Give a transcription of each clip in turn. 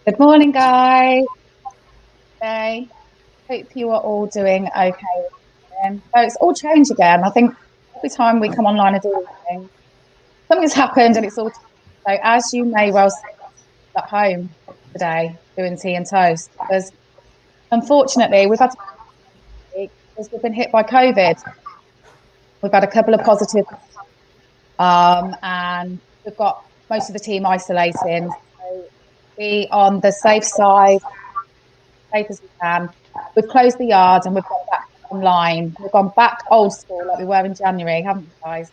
Good morning, guys. Hey, hope you are all doing okay. So it's all changed again. I think every time we come online and do anything, something's happened and it's all changed. So as you may well see at home today doing tea and toast, because unfortunately we've had to because we've been hit by COVID. We've had a couple of positive, and we've got most of the team isolating. So be on the safe side, safe as we can. We've closed the yard and we've gone back online. We've gone back old school like we were in January, haven't we, guys?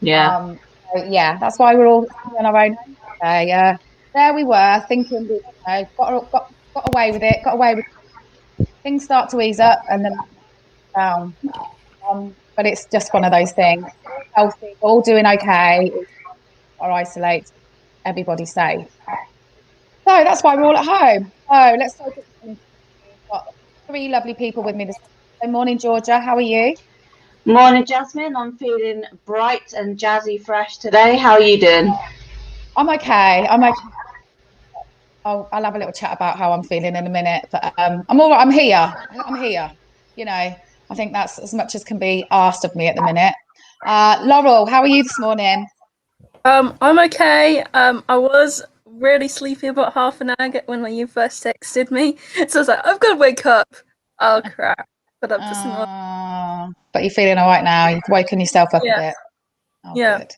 Yeah. So yeah, that's why we're all on our own. Okay, there we were thinking we got away with it, got away with it. Things start to ease up and then down. But it's just one of those things. All healthy, all doing okay, or isolate, everybody's safe. So that's why we're all at home. So let's start. We've got three lovely people with me this morning. Georgia, how are you? Morning, Jasmin. I'm feeling bright and jazzy fresh today. How are you doing? I'm okay. I'm okay. I'll have a little chat about how I'm feeling in a minute, but I'm all right. I'm here. I'm here. You know, I think that's as much as can be asked of me at the minute. Laurel, how are you this morning? I'm okay. I was really sleepy about half an hour when you first texted me, so I was like, I've got to wake up. Oh crap! But I'm just not. But you're feeling all right now. You've woken yourself up a bit. Oh, yeah. Good.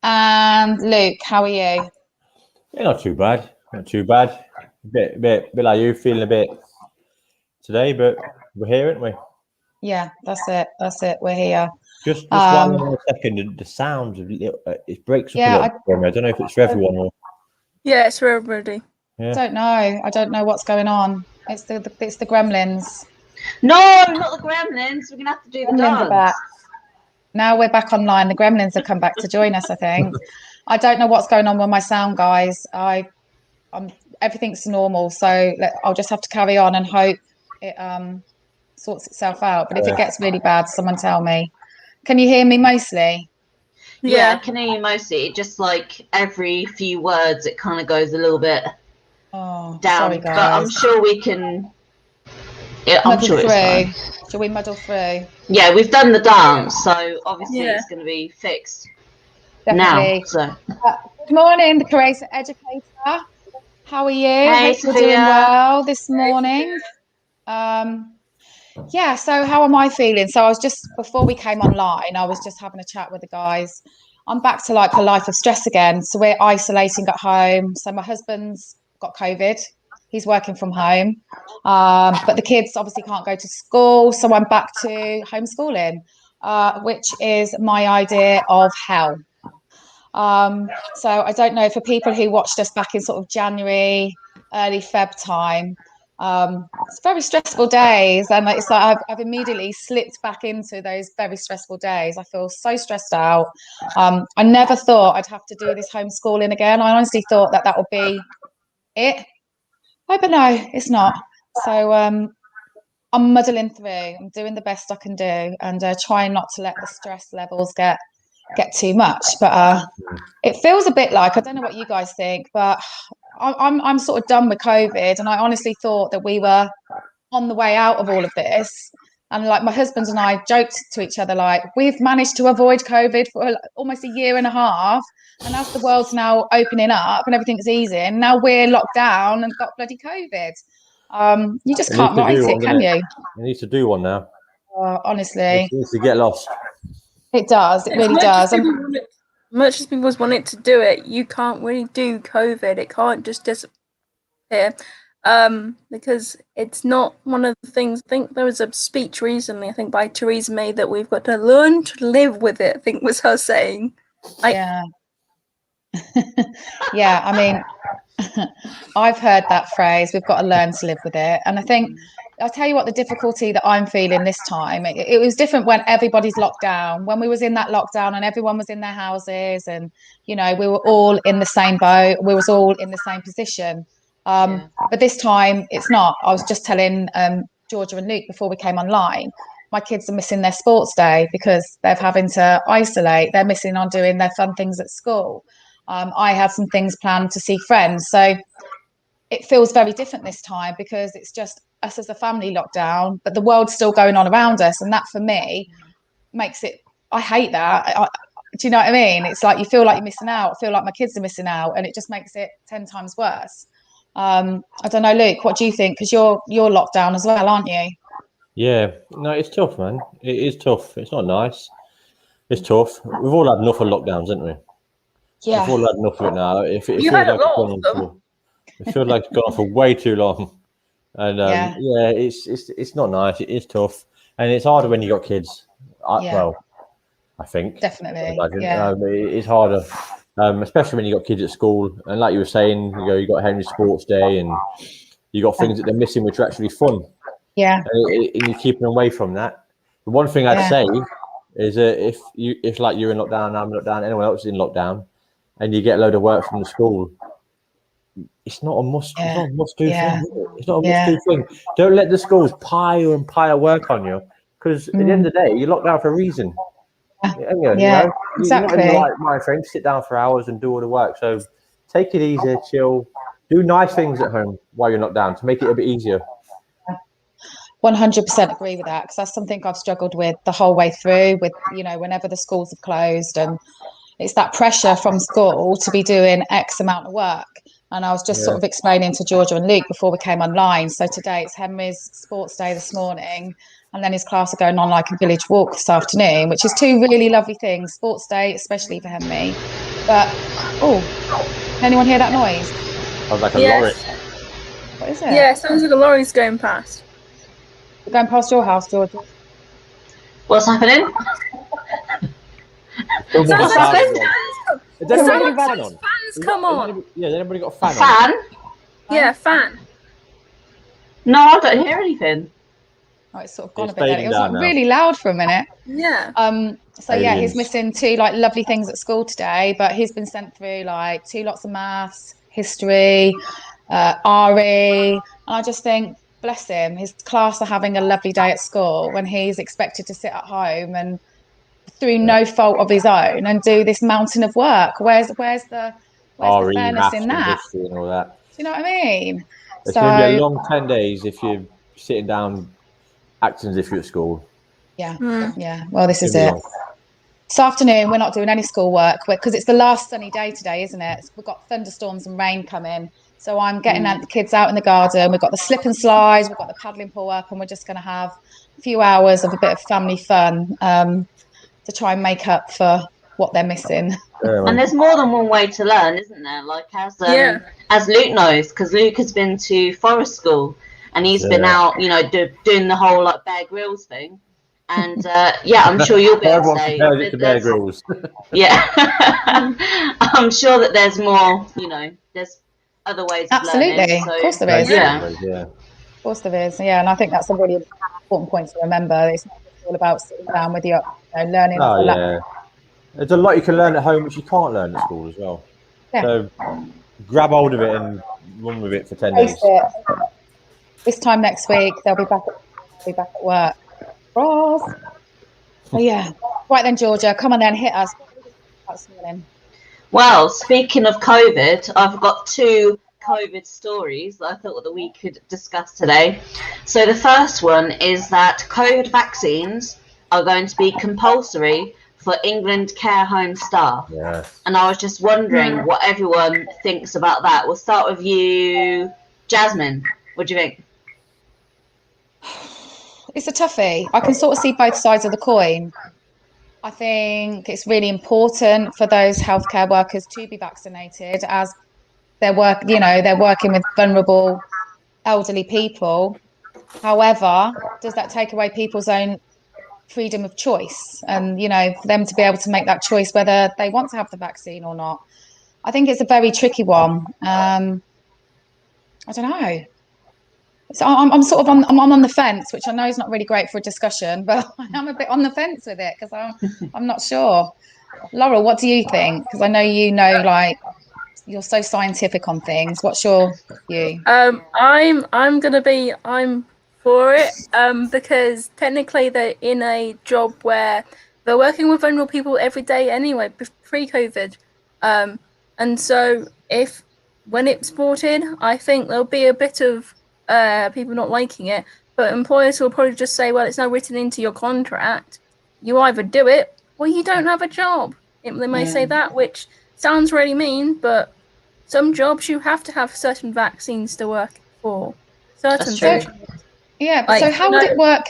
And Luke, how are you? Yeah, not too bad. Not too bad. A bit like you, feeling a bit today, but we're here, aren't we? Yeah, that's it. That's it. We're here. Just one more second. The sounds of it breaks up a little bit for me. I don't know if it's for everyone or. Yeah, it's for everybody. Yeah. I don't know what's going on. It's the gremlins. No, not the gremlins. We're gonna have to do the dance. Now we're back online. The gremlins have come back to join us, I think. I don't know what's going on with my sound, guys. Everything's normal, so I'll just have to carry on and hope it sorts itself out. But if it gets really bad, someone tell me. Can you hear me mostly? Yeah, I can hear you mostly. Just like every few words, it kind of goes a little bit down. Sorry, guys. But I'm sure we can. Yeah, I'm sure it's fine. Shall we muddle through? Yeah, we've done the dance, so obviously it's going to be fixed. Definitely. Now. So. Good morning, the Creator Educator. How are you? Hey, Hope you're doing well this morning. Yeah, so how am I feeling? So I was just, before we came online, I was just having a chat with the guys. I'm back to like a life of stress again. So we're isolating at home. So my husband's got COVID. He's working from home. But the kids obviously can't go to school. So I'm back to homeschooling, which is my idea of hell. So I don't know, for people who watched us back in sort of January, early Feb time, it's very stressful days, and it's like I've immediately slipped back into those very stressful days. I feel so stressed out. I never thought I'd have to do this homeschooling again. I honestly thought that would be it. Oh, but no, it's not. So I'm muddling through. I'm doing the best I can do, and trying not to let the stress levels get too much. But it feels a bit like, I don't know what you guys think, but I'm sort of done with COVID, and I honestly thought that we were on the way out of all of this. And like my husband and I joked to each other, like, we've managed to avoid COVID for almost a year and a half. And as the world's now opening up and everything's easing, now we're locked down and got bloody COVID. You just can't write it, can you? You need to do one now. Honestly. It needs to get lost. It does. It really does. Much as people wanted to do it, you can't really do COVID. It can't just disappear. Because it's not one of the things. I think there was a speech recently, I think by Theresa May, that we've got to learn to live with it, I think was her saying. Yeah. Yeah, I mean, I've heard that phrase, we've got to learn to live with it. And I think, I'll tell you what the difficulty that I'm feeling this time, it was different when everybody's locked down, when we was in that lockdown and everyone was in their houses and, you know, we were all in the same boat, we was all in the same position. But this time it's not. I was just telling Georgia and Luke before we came online, my kids are missing their sports day because they're having to isolate. They're missing on doing their fun things at school. I had some things planned to see friends. So it feels very different this time because it's just us as a family lockdown, but the world's still going on around us, and that for me makes it. I hate that. Do you know what I mean? It's like you feel like you're missing out. I feel like my kids are missing out, and it just makes it 10 times worse. I don't know, Luke. What do you think? Because you're locked down as well, aren't you? Yeah, no, it's tough, man. It is tough. It's not nice. It's tough. We've all had enough of lockdowns, haven't we? Yeah. We've all had enough of it now. It You feels had a like it's lot gone of on them. for. It feels like it's gone on for way too long. And yeah, it's not nice. It is tough, and it's harder when you got kids. Well, I think Definitely. I imagine. Yeah. It's harder, especially when you got kids at school. And like you were saying, you got Henry Sports Day, and you got things that they're missing which are actually fun. Yeah. And you're keeping away from that. The one thing I'd say is if like you're in lockdown, I'm in lockdown, anyone else is in lockdown, and you get a load of work from the school, it's not a must. It's not a must-do thing. It's not a must-do thing. Don't let the schools pile work on you, because at the end of the day, you're locked down for a reason. Yeah, exactly. You're not in the right frame to sit down for hours and do all the work. So take it easy, chill, do nice things at home while you're locked down to make it a bit easier. 100% agree with that, because that's something I've struggled with the whole way through. With whenever the schools have closed, and it's that pressure from school to be doing X amount of work. And I was just sort of explaining to Georgia and Luke before we came online. So today it's Henry's sports day this morning, and then his class are going on like a village walk this afternoon, which is two really lovely things. Sports day, especially for Henry. But can anyone hear that noise? Sounds like a lorry. What is it? Yeah, it sounds like a lorry's going past. We're going past your house, Georgia. What's happening? Sounds like happening? Has anybody got a fan Someone's on? fans come on. Yeah, has anybody got a fan A fan? Yeah, fan. No, I don't hear anything. Oh, it's sort of gone It's a bit. It was fading down really loud for a minute. Yeah. So yeah, he's missing two like lovely things at school today, but he's been sent through like 2 lots of maths, history, RE, and I just think, bless him, his class are having a lovely day at school when he's expected to sit at home and through no fault of his own and do this mountain of work. Where's the fairness in that? History and all that. Do you know what I mean? It's going to be a long 10 days if you're sitting down acting as if you're at school. Yeah. Well, this is it. Long. This afternoon, we're not doing any schoolwork because it's the last sunny day today, isn't it? We've got thunderstorms and rain coming. So I'm getting the kids out in the garden. We've got the slip and slides, we've got the paddling pool up, and we're just going to have a few hours of a bit of family fun to try and make up for what they're missing. And there's more than one way to learn, isn't there? Like as Luke knows, because Luke has been to forest school and he's been out, doing the whole like Bear Grylls thing. And I'm sure you'll be able to say the Bear Grylls. Yeah, I'm sure that there's more. There's other ways. Absolutely, of learning, so, of course there is. Yeah, of course there is. Yeah, and I think that's a really important point to remember. It's not all about sitting down with your learning. There's a lot you can learn at home which you can't learn at school as well. Yeah. So grab hold of it and run with it for 10 days. This time next week they'll be back at work. Ross. Oh yeah. Right then, Georgia, come on then, hit us. Well, speaking of COVID, I've got 2 COVID stories that I thought that we could discuss today. So the first one is that COVID vaccines are going to be compulsory for England care home staff. Yes. And I was just wondering what everyone thinks about that. We'll start with you, Jasmin. What do you think? It's a toughie. I can sort of see both sides of the coin. I think it's really important for those healthcare workers to be vaccinated as they're working with vulnerable elderly people. However, does that take away people's own freedom of choice and for them to be able to make that choice whether they want to have the vaccine or not? I think it's a very tricky one. I don't know. So I'm sort of I'm on the fence, which I know is not really great for a discussion, but I'm a bit on the fence with it because I'm not sure. Laurel, what do you think? Because I know like you're so scientific on things. What's your view? I'm for it because technically they're in a job where they're working with vulnerable people every day anyway, pre-COVID, and so if when it's brought in, I think there'll be a bit of people not liking it, but employers will probably just say, well, it's now written into your contract. You either do it or you don't have a job. They may say that, which sounds really mean, but some jobs you have to have certain vaccines to work for. Certain things. Yeah, so how would it work?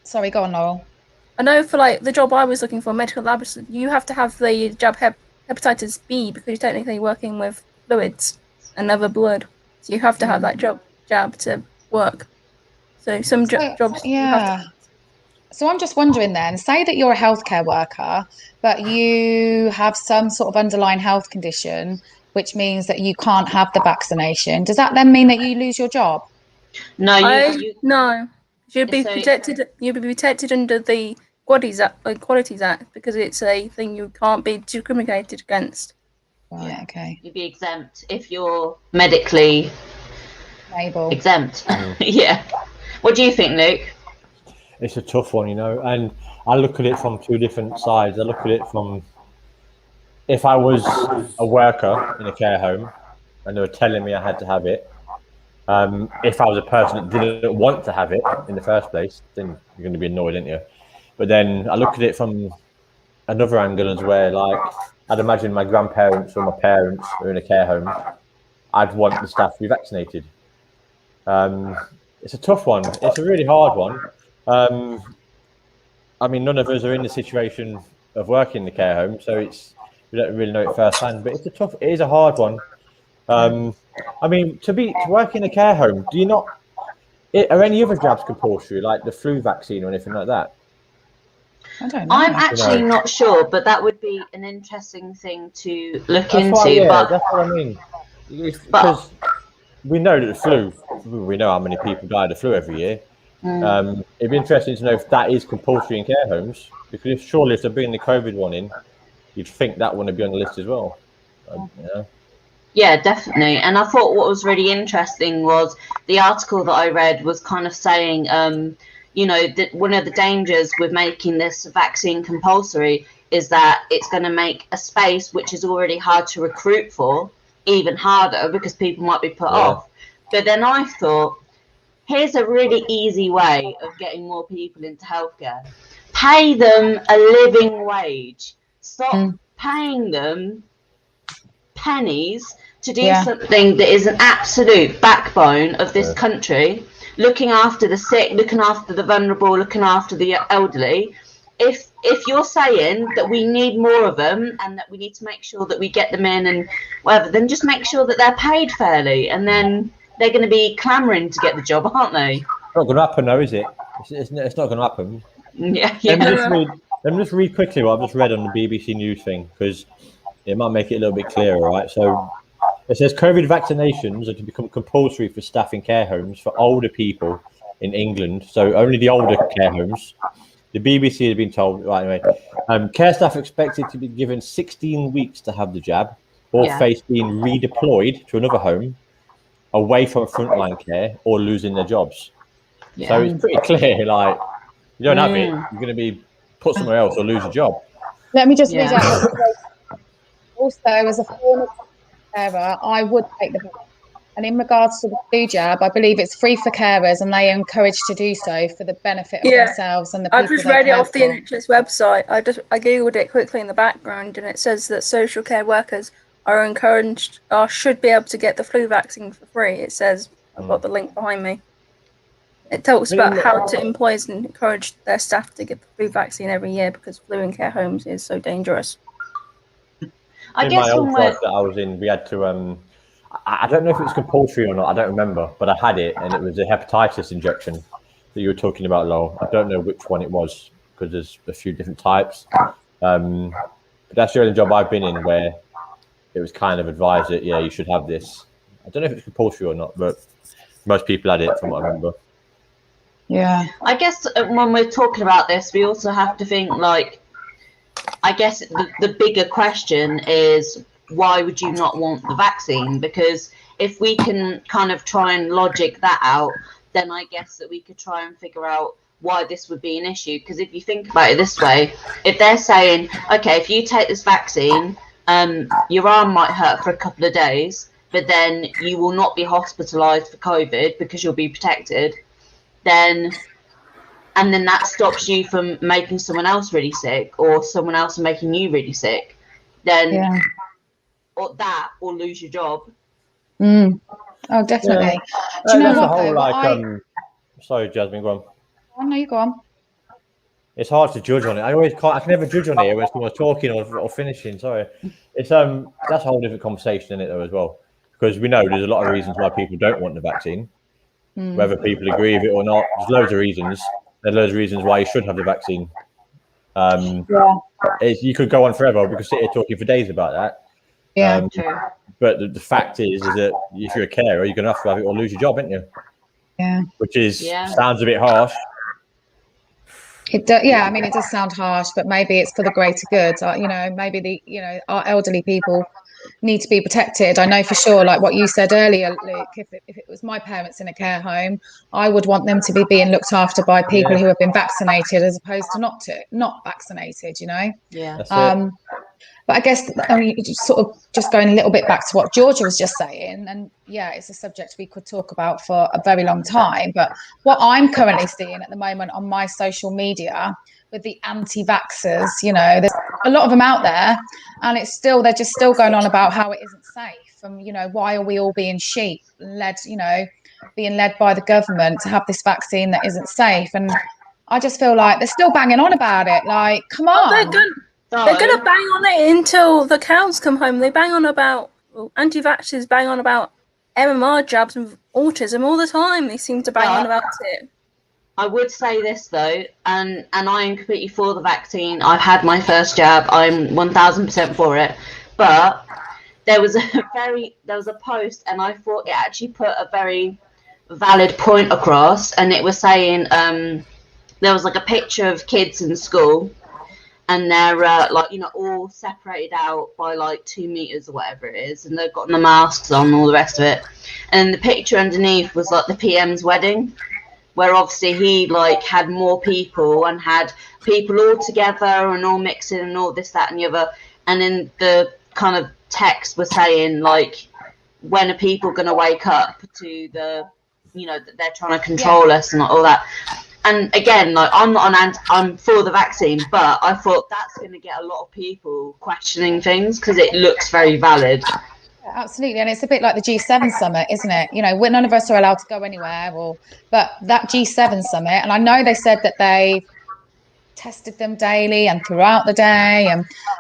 Sorry, go on, Laurel. I know for like the job I was looking for, medical laboratory, you have to have the jab hepatitis B because you're technically working with fluids and never blood. So you have to have that jab to work. So some jobs. Yeah. So I'm just wondering then, say that you're a healthcare worker, but you have some sort of underlying health condition, which means that you can't have the vaccination. Does that then mean that you lose your job? No, no. You'd be protected. You'd be protected under the Qualities Act because it's a thing you can't be discriminated against. Right. Okay. You'd be exempt if you're medically exempt. Yeah. What do you think, Luke? It's a tough one, and I look at it from two different sides. I look at it from if I was a worker in a care home and they were telling me I had to have it. If I was a person that didn't want to have it in the first place, then you're going to be annoyed, aren't you? But then I look at it from another angle as well. Like, I'd imagine my grandparents or my parents are in a care home. I'd want the staff to be vaccinated. It's a tough one. It's a really hard one. I mean, none of us are in the situation of working in the care home, so we don't really know it firsthand. But it is a hard one. I mean, to work in a care home, are any other jabs compulsory, like the flu vaccine or anything like that? I don't know. I'm actually not sure, but that would be an interesting thing to look into. That's what I mean. Because we know that the flu, we know how many people die of the flu every year. It'd be interesting to know if that is compulsory in care homes, because if they're bringing the COVID one in, you'd think that one would be on the list as well. Yeah, definitely. And I thought what was really interesting was the article that I read was kind of saying, that one of the dangers with making this vaccine compulsory is that it's going to make a space which is already hard to recruit for even harder because people might be put off. But then I thought, here's a really easy way of getting more people into healthcare. Pay them a living wage. Stop paying them pennies to do something that is an absolute backbone of this country, looking after the sick, looking after the vulnerable, looking after the elderly. If you're saying that we need more of them and that we need to make sure that we get them in and whatever, then just make sure that they're paid fairly, and then they're going to be clamouring to get the job, aren't they? It's not going to happen, though, is it? It's not going to happen. Yeah. Let me just read quickly what I've just read on the BBC News thing, because it might make it a little bit clearer, right? So it says COVID vaccinations are to become compulsory for staff in care homes for older people in England. So only the older care homes. The BBC has been told, right, anyway, care staff expected to be given 16 weeks to have the jab or face being redeployed to another home away from frontline care or losing their jobs. Yeah. So it's pretty clear, like, you don't have it, you're going to be put somewhere else or lose your job. Let me just read out. Also, as a former carer, I would take the vaccine. And in regards to the flu jab, I believe it's free for carers and they are encouraged to do so for the benefit of themselves and the people. I've just read it off the NHS website. I googled it quickly in the background, and it says that social care workers are encouraged or should be able to get the flu vaccine for free. It says, I've got the link behind me. It talks about how to employers encourage their staff to get the flu vaccine every year because flu in care homes is so dangerous. I guess my old class that I was in, we had to I don't know if it was compulsory or not, I don't remember, but I had it, and it was a hepatitis injection that you were talking about, Laurel. I don't know which one it was because there's a few different types. But that's the only job I've been in where it was kind of advised that, you should have this. I don't know if it's compulsory or not, but most people had it from what I remember. Yeah. I guess when we're talking about this, we also have to think, like, I guess the bigger question is, why would you not want the vaccine? Because if we can kind of try and logic that out, then I guess that we could try and figure out why this would be an issue. Because if you think about it this way, if they're saying, okay, if you take this vaccine, your arm might hurt for a couple of days, but then you will not be hospitalized for COVID because you'll be protected, then that stops you from making someone else really sick, or someone else making you really sick, then or lose your job. Oh, definitely. Yeah. Do you know that's what? the whole, Though, sorry, Jasmine, go on. Oh, no, you go on. It's hard to judge on it. I can never judge on it when someone's talking or finishing. Sorry, it's that's a whole different conversation in it though as well, because we know there's a lot of reasons why people don't want the vaccine, whether people agree with it or not. There's loads of reasons. There's loads of reasons why you should have the vaccine. You could go on forever. We could sit here talking for days about that. Yeah. But the fact is that if you're a carer, you're going to have to have it or lose your job, aren't you? Yeah. Which sounds a bit harsh. It does, yeah. I mean, it does sound harsh, but maybe it's for the greater good. Maybe our elderly people need to be protected. I know for sure, like what you said earlier, Luke. If it was my parents in a care home, I would want them to be being looked after by people who have been vaccinated, as opposed to not vaccinated. Yeah. That's it. But I guess sort of just going a little bit back to what Georgia was just saying, and it's a subject we could talk about for a very long time. But what I'm currently seeing at the moment on my social media with the anti-vaxxers, there's a lot of them out there, and they're just still going on about how it isn't safe, and why are we all being being led by the government to have this vaccine that isn't safe? And I just feel like they're still banging on about it. Like, come on. They're going to bang on it until the cows come home. They bang on about, anti-vaxxers bang on about MMR jabs and autism all the time. They seem to bang on about it. I would say this though, and I am completely for the vaccine. I've had my first jab. I'm 1000% for it. But there was a post, and I thought it actually put a very valid point across, and it was saying there was like a picture of kids in school. And they're all separated out by like 2 meters or whatever it is, and they've got the masks on, all the rest of it. And the picture underneath was like the PM's wedding, where obviously he like had more people and had people all together and all mixing and all this, that, and the other. And then the kind of text was saying like, when are people going to wake up to the, that they're trying to control us and all that. And again, like I'm for the vaccine, but I thought that's going to get a lot of people questioning things because it looks very valid. Yeah, absolutely, and it's a bit like the G7 summit, isn't it? None of us are allowed to go anywhere, but that G7 summit, and I know they said that they tested them daily and throughout the day,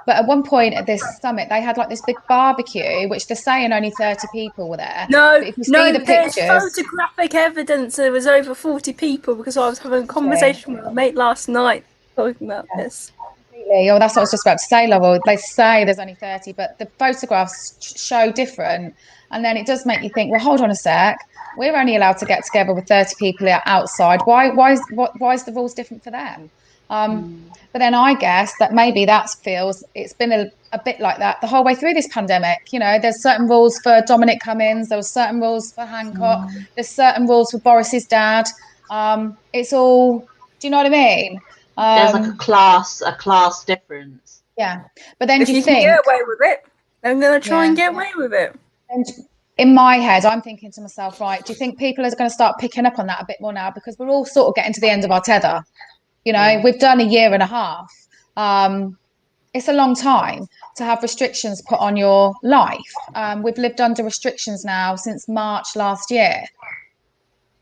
but at one point at this summit they had like this big barbecue, which they're saying only 30 people were there. No, but if you see the there's pictures, photographic evidence there was over 40 people, because I was having a conversation with a mate last night talking about this. Oh, that's what I was just about to say, Laurel. They say there's only 30, but the photographs show different, and then it does make you think, well, hold on a sec, we're only allowed to get together with 30 people outside. Why is the rules different for them? But then I guess that maybe it's been a bit like that the whole way through this pandemic. There's certain rules for Dominic Cummings, there were certain rules for Hancock, there's certain rules for Boris's dad. It's all, do you know what I mean? There's like a class difference. Yeah, but then if you can get away with it, I'm going to try and get away with it. And in my head, I'm thinking to myself, right, do you think people are going to start picking up on that a bit more now? Because we're all sort of getting to the end of our tether. We've done a year and a half. It's a long time to have restrictions put on your life. We've lived under restrictions now since March last year.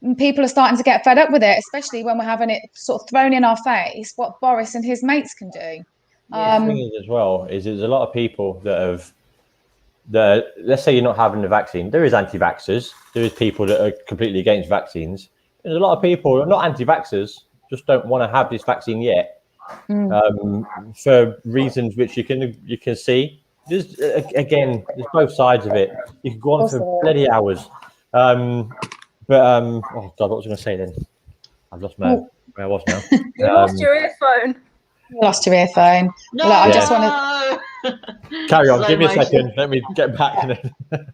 And people are starting to get fed up with it, especially when we're having it sort of thrown in our face what Boris and his mates can do. The thing is as well is there's a lot of people that let's say you're not having the vaccine. There is anti-vaxxers. There is people that are completely against vaccines. There's a lot of people who are not anti-vaxxers, just don't want to have this vaccine yet, for reasons which you can see. There's both sides of it. You can go on for bloody hours. Oh God, what was I going to say then? I've lost where I was now. You lost your earphone. You lost your earphone. No, I just want to carry on. Give me a second. Let me get back. Beth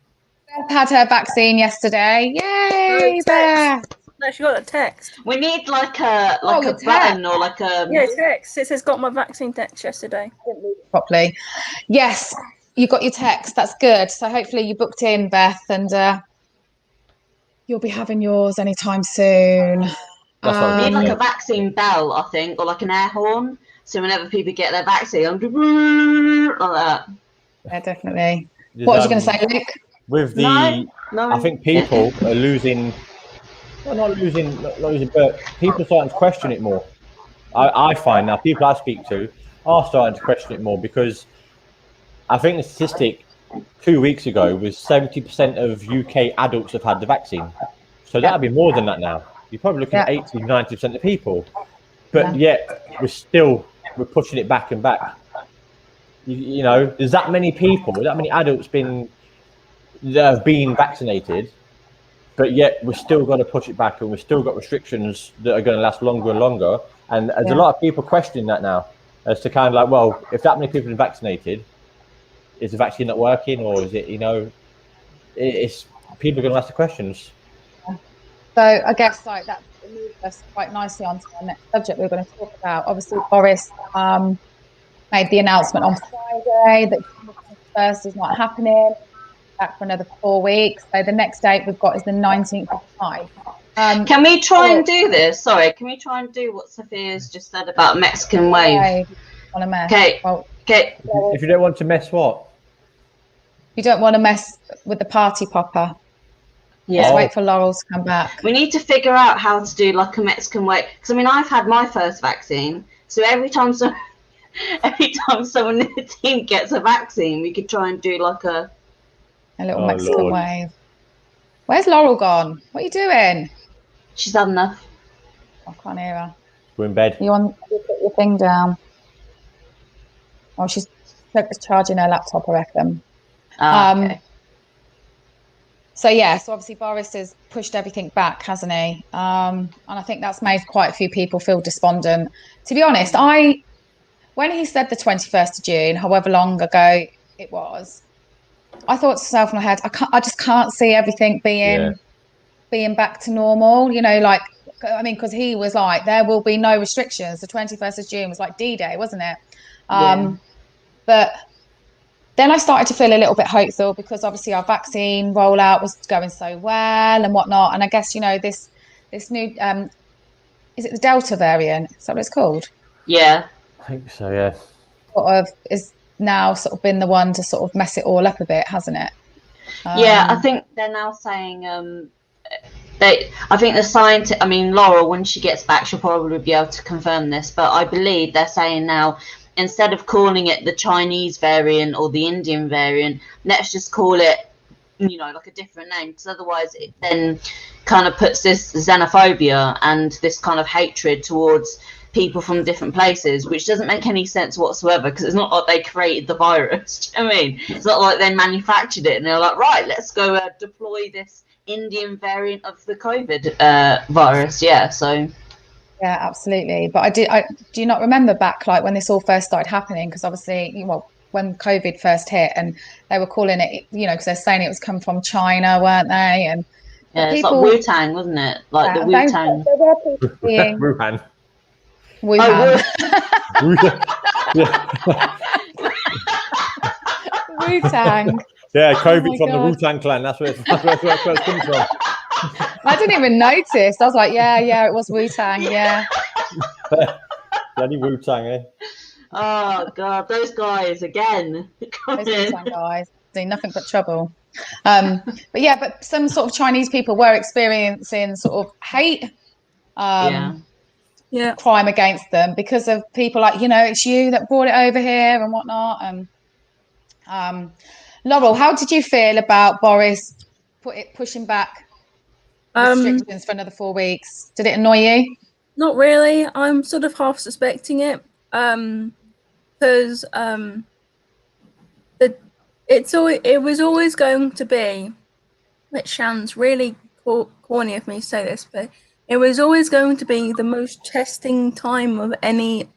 had her vaccine yesterday. Yay, Beth! No, she got a text. We need like a button or like a text. It says got my vaccine text yesterday. Properly. Yes. you got your text. That's good. So hopefully you booked in, Beth, and you'll be having yours anytime soon. That's what We I'm need like doing. a vaccine bell, I think, or like an air horn. So whenever people get their vaccine, I'm like that. Yeah, definitely. There's, What was you going to say, Luke? With the, No, I think people are losing, not losing, but people are starting to question it more. I find now people I speak to are starting to question it more, because I think the statistic 2 weeks ago was 70% of UK adults have had the vaccine. So that'd be more than that now. You're probably looking at 80, 90% of people. But yet we're pushing it back and back. You know, there's that many people, that many adults that have been vaccinated, but yet we're still going to push it back, and we've still got restrictions that are going to last longer and longer. And there's a lot of people questioning that now, as to kind of like, well, if that many people have been vaccinated, is the vaccine not working, or is it, you know, it's people are going to ask the questions. So I guess like that moves us quite nicely onto our next subject we're going to talk about. Obviously, Boris made the announcement on Friday that first is not happening. Back for another 4 weeks. So the next date we've got is the 19th of July. Can we try and do this? Sorry, can we try and do what Sophia's just said about Mexican wave? Okay. Well, okay. If you don't want to mess what? You don't want to mess with the party popper. Yeah. Let's wait for Laurel to come back. We need to figure out how to do like a Mexican wave. Because I mean, I've had my first vaccine, so every time someone in the team gets a vaccine, we could try and do like a little Mexican wave. Where's Laurel gone? What are you doing? She's had enough. I can't hear her. We're in bed. You put your thing down. Oh, she's charging her laptop, I reckon. Okay. So obviously Boris has pushed everything back, hasn't he? And I think that's made quite a few people feel despondent. To be honest, when he said the 21st of June, however long ago it was, I thought to myself in my head, I just can't see everything being back to normal. You know, like, I mean, because he was like, there will be no restrictions. The 21st of June was like D-Day, wasn't it? But then I started to feel a little bit hopeful, because obviously our vaccine rollout was going so well and whatnot. And I guess, you know, this new, is it the Delta variant? Is that what it's called? Yeah. I think so, yeah. Sort of is now sort of been the one to sort of mess it all up a bit, hasn't it? Yeah, I think they're now saying I think the scientist, I mean, Laurel, when she gets back, she'll probably be able to confirm this, but I believe they're saying now, instead of calling it the Chinese variant or the Indian variant, let's just call it, you know, like a different name, because otherwise it then kind of puts this xenophobia and this kind of hatred towards people from different places, which doesn't make any sense whatsoever, because it's not like they created the virus. Do you know what I mean? It's not like they manufactured it and they're like, right, let's go deploy this Indian variant of the COVID virus. Yeah, so. Yeah, absolutely. But do you not remember back, like, when this all first started happening? Because obviously, when COVID first hit, and they were calling it, you know, because they're saying it was come from China, weren't they? And yeah, it's like Wu-Tang, wasn't it? Like the Wu-Tang. Wuhan. Wuhan. Wu-Tang. Yeah, COVID from the Wu-Tang clan. That's where it's coming from. I didn't even notice. I was like, yeah, it was Wu-Tang, yeah. Bloody Wu-Tang, eh? Oh, God, those guys again. Those Wu-Tang guys. Doing nothing but trouble. But some sort of Chinese people were experiencing sort of hate. Crime against them because of people like, you know, it's you that brought it over here and whatnot. And Laurel, how did you feel about Boris pushing back restrictions for another 4 weeks? Did it annoy you? Not really. I'm sort of half suspecting it, because it was always going to be, which sounds really corny of me to say this, but it was always going to be the most testing time of any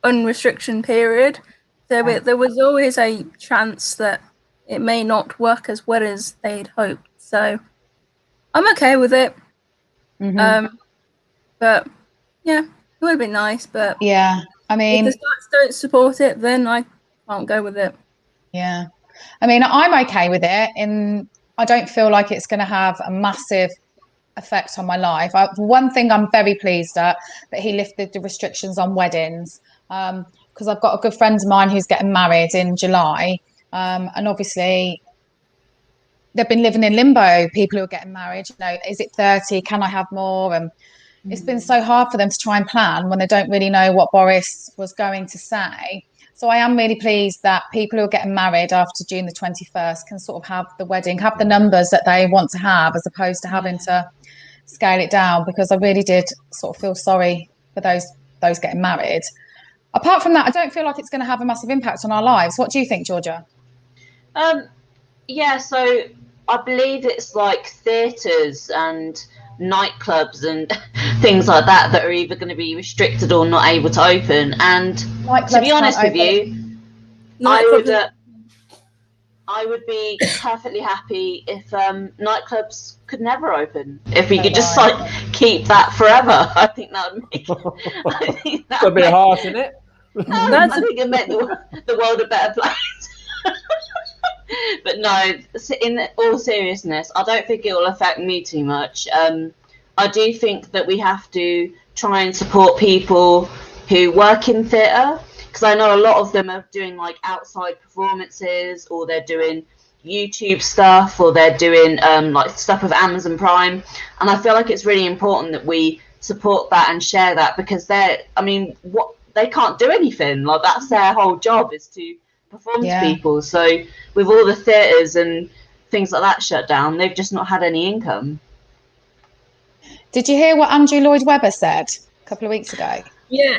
unrestriction period. So there was always a chance that it may not work as well as they'd hoped. So I'm okay with it. Mm-hmm. But yeah, it would have been nice. But yeah, I mean, if the stats don't support it, then I can't go with it. yeah. I mean, I'm okay with it. I don't feel like it's going to have a massive effect on my life. One thing I'm very pleased at, that he lifted the restrictions on weddings, because I've got a good friend of mine who's getting married in July, and obviously they've been living in limbo. People who are getting married, is it 30? Can I have more? And it's been so hard for them to try and plan when they don't really know what Boris was going to say. So I am really pleased that people who are getting married after June the 21st can sort of have the wedding, have the numbers that they want to have, as opposed to having to scale it down, because I really did sort of feel sorry for those getting married. Apart from that, I don't feel like it's going to have a massive impact on our lives. What do you think, Georgia? Yeah, so I believe it's like theatres and nightclubs and things like that are either going to be restricted or not able to open. And to be honest with you, I would be perfectly happy if nightclubs could never open. If we could just like keep that forever, I think that would make. I think It's a bit harsh, isn't it? I think it make the world a better place. But no, in all seriousness, I don't think it will affect me too much. I do think that we have to try and support people who work in theatre, because I know a lot of them are doing like outside performances, or they're doing YouTube stuff, or they're doing like stuff with Amazon Prime, and I feel like it's really important that we support that and share that, because they can't do anything. Like, that's their whole job, is to perform to people. So with all the theatres and things like that shut down, they've just not had any income. Did you hear what Andrew Lloyd Webber said a couple of weeks ago? Yes.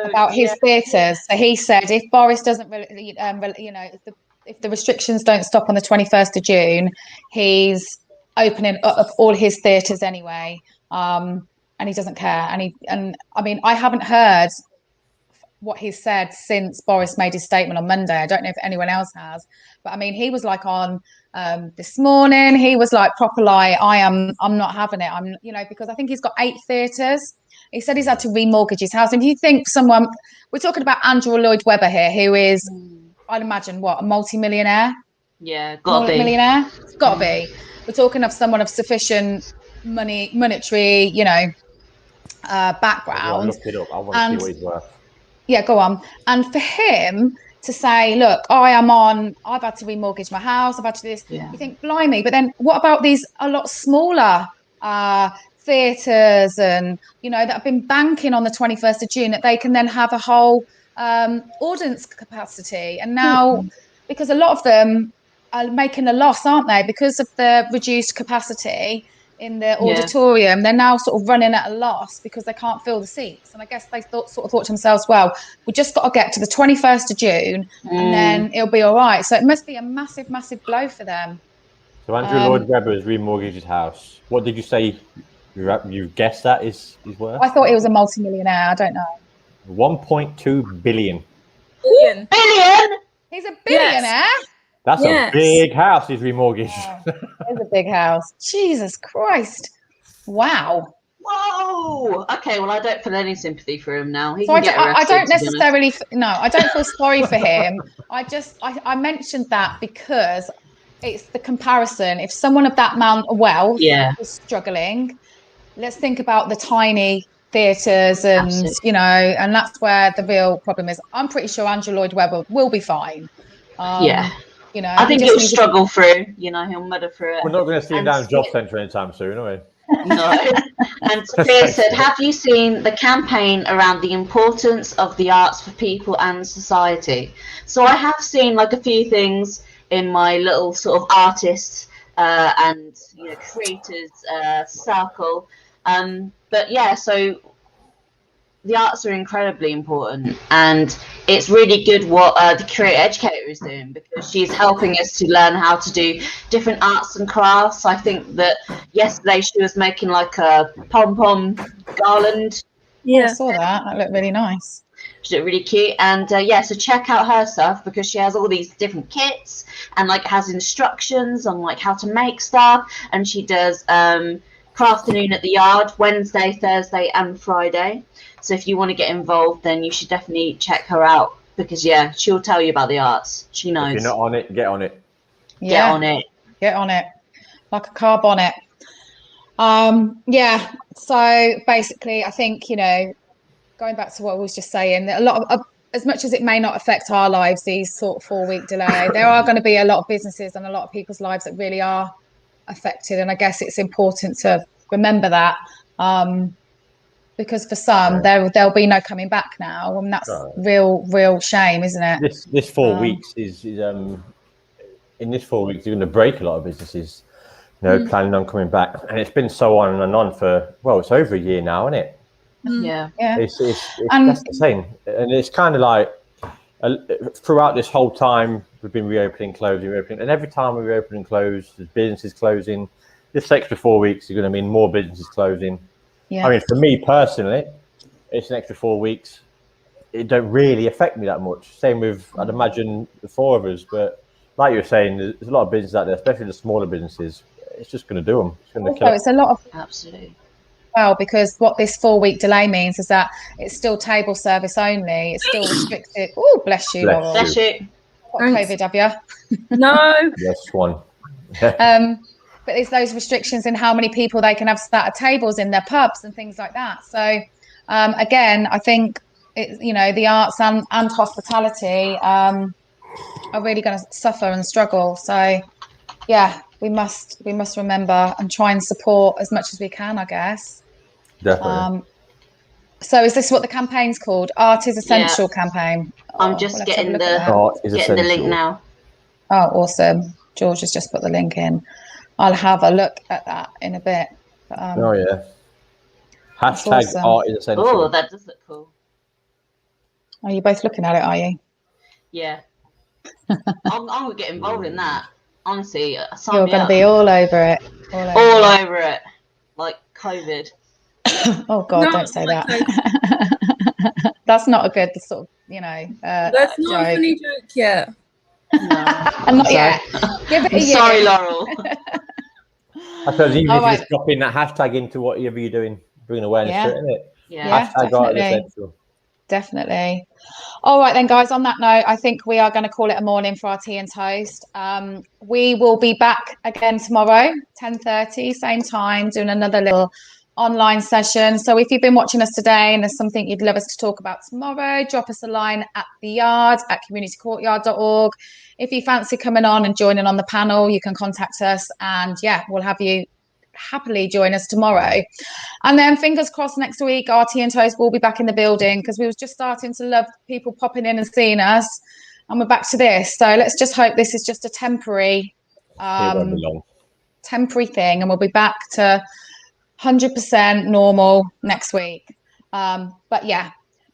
About his theatres. So he said, if Boris doesn't, if the restrictions don't stop on the 21st of June, he's opening up all his theatres anyway, and he doesn't care. And I mean, I haven't heard what he's said since Boris made his statement on Monday. I don't know if anyone else has, but I mean, he was like on this morning, he was like proper like, I'm not having it. Because I think he's got 8 theatres. He said he's had to remortgage his house. And if you think we're talking about Andrew Lloyd Webber here, who is, I'd imagine, a multi-millionaire? Yeah, gotta be. Millionaire? It's gotta be. We're talking of someone of sufficient monetary, background. I'll look it up. I want to see what he's worth. Yeah, go on. And for him to say, look, I've had to remortgage my house, I've had to do this, you think, blimey. But then what about these a lot smaller theatres and, that have been banking on the 21st of June, that they can then have a whole audience capacity? And now, because a lot of them are making a loss, aren't they? Because of the reduced capacity in the auditorium, they're now sort of running at a loss because they can't fill the seats. And I guess they thought to themselves, well, we just got to get to the 21st of June and then it'll be all right. So it must be a massive, massive blow for them. So Andrew Lloyd Webber has remortgaged his house. What did you say you guessed that is worth? I thought he was a multi-millionaire. I don't know. 1.2 billion. Billion? He's a billionaire? Yes. That's a big house he's remortgaged. Wow. It's a big house. Jesus Christ. Wow. Whoa. Okay, well, I don't feel any sympathy for him now. I don't necessarily, I don't feel sorry for him. I mentioned that because it's the comparison. If someone of that amount of wealth is struggling, let's think about the tiny theatres and, and that's where the real problem is. I'm pretty sure Andrew Lloyd Webber will be fine. I think he'll struggle through. He'll muddle through it. We're not going to see him down Job Centre anytime soon, are we? No. And Sophia said, have you seen the campaign around the importance of the arts for people and society? So I have seen like a few things in my little sort of artists and creators circle. But yeah, so the arts are incredibly important, and it's really good what the career educator is doing, because she's helping us to learn how to do different arts and crafts. I think that yesterday she was making like a pom-pom garland. Yeah, I saw that. That looked really nice. She looked really cute. And so check out her stuff, because she has all these different kits and like has instructions on like how to make stuff, and she does afternoon at the yard, Wednesday, Thursday, and Friday. So if you want to get involved, then you should definitely check her out because yeah, she'll tell you about the arts. She knows. If you're not on it, get on it. Get on it. Get on it, like a car bonnet. Yeah. So basically, I think going back to what I was just saying, that a lot of as much as it may not affect our lives, these sort of 4-week delay, there are going to be a lot of businesses and a lot of people's lives that really are affected. And I guess it's important to remember that because for some, there'll be no coming back now. And that's real shame, isn't it? This 4 weeks is in this 4 weeks, you're going to break a lot of businesses, planning on coming back. And it's been so on and on for, it's over a year now, isn't it? Yeah. It's that's the same. And it's kind of like throughout this whole time, we've been reopening, closing, reopening. And every time we reopen and close, there's businesses closing. This extra 4 weeks are going to mean more businesses closing. Yeah. I mean, for me personally, it's an extra 4 weeks. It don't really affect me that much. Same with, I'd imagine, the four of us. But like you were saying, there's a lot of businesses out there, especially the smaller businesses. It's just going to do them. It's going to kill them. It's a lot of... Absolutely. Well, because what this 4-week delay means is that it's still table service only. It's still restricted. Oh, bless you, Laurel. Bless you. Got COVID, have you? No. Yes, one. But there's those restrictions in how many people they can have sat at tables in their pubs and things like that. So, again, I think the arts and hospitality are really going to suffer and struggle. So, yeah, we must remember and try and support as much as we can, I guess. Definitely. So is this what the campaign's called? Art is Essential campaign. I'm just getting the link now. Oh, awesome. George has just put the link in. I'll have a look at that in a bit. But, Hashtag awesome. Art is Essential. Oh, that does look cool. Are you both looking at it, are you? Yeah. I'm going to get involved in that. Honestly, you're going to be all over it. All over it. Like COVID. Oh God, don't say that. That's not a good sort of, that's not a funny joke yet. No. Not yet. Give it a year. Sorry, Laurel. I suppose even if you just drop in that hashtag into whatever you're doing, bring awareness to it, isn't it? Yeah. Hashtag Art is Essential. Definitely. All right then, guys, on that note, I think we are going to call it a morning for our tea and toast. We will be back again tomorrow, 10:30, same time, doing another little online session. So if you've been watching us today and there's something you'd love us to talk about tomorrow, drop us a line at the yard at communitycourtyard.org. If you fancy coming on and joining on the panel, you can contact us, and we'll have you happily join us tomorrow. And then fingers crossed next week our tea and toast will be back in the building, because we was just starting to love people popping in and seeing us, and we're back to this. So let's just hope this is just a temporary thing, and we'll be back to 100% normal next week. But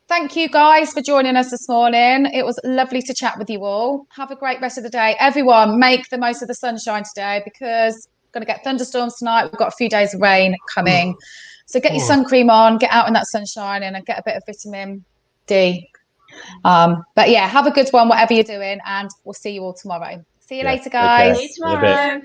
thank you guys for joining us this morning. It was lovely to chat with you all. Have a great rest of the day, everyone. Make the most of the sunshine today, because going to get thunderstorms tonight. We've got a few days of rain coming, so get your sun cream on, get out in that sunshine, and get a bit of vitamin D. But have a good one whatever you're doing, and we'll see you all tomorrow. See you later, guys. See you tomorrow.